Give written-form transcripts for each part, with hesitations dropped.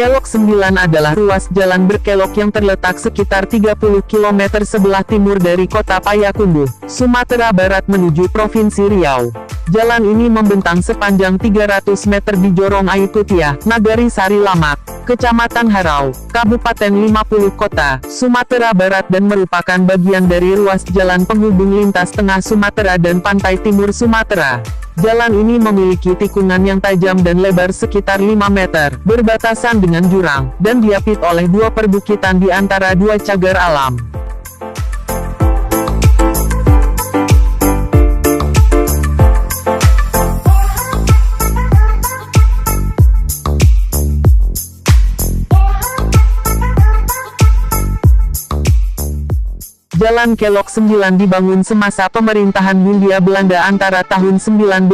Kelok 9 adalah ruas jalan berkelok yang terletak sekitar 30 km sebelah timur dari kota Payakumbuh, Sumatera Barat menuju Provinsi Riau. Jalan ini membentang sepanjang 300 meter di Jorong Ayututiah, Nagari Sari Lamak, Kecamatan Harau, Kabupaten 50 Kota, Sumatera Barat dan merupakan bagian dari ruas jalan penghubung lintas tengah Sumatera dan pantai timur Sumatera. Jalan ini memiliki tikungan yang tajam dan lebar sekitar 5 meter, berbatasan dengan jurang, dan diapit oleh dua perbukitan di antara dua cagar alam. Jalan Kelok 9 dibangun semasa pemerintahan Hindia Belanda antara tahun 1908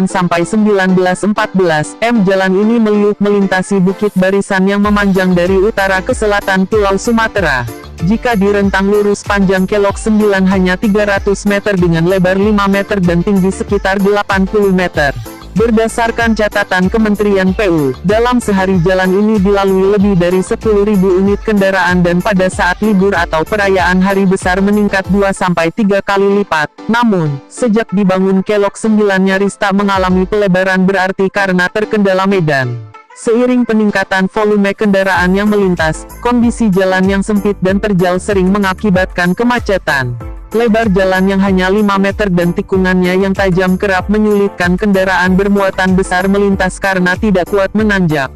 sampai 1914. Jalan ini meliuk melintasi bukit barisan yang memanjang dari utara ke selatan Pulau Sumatera. Jika direntang lurus, panjang Kelok 9 hanya 300 meter dengan lebar 5 meter dan tinggi sekitar 80 meter. Berdasarkan catatan Kementerian PU, dalam sehari jalan ini dilalui lebih dari 10.000 unit kendaraan dan pada saat libur atau perayaan hari besar meningkat 2-3 kali lipat. Namun, sejak dibangun Kelok 9 nyaris tak mengalami pelebaran berarti karena terkendala medan. Seiring peningkatan volume kendaraan yang melintas, kondisi jalan yang sempit dan terjal sering mengakibatkan kemacetan. Lebar jalan yang hanya 5 meter dan tikungannya yang tajam kerap menyulitkan kendaraan bermuatan besar melintas karena tidak kuat menanjak.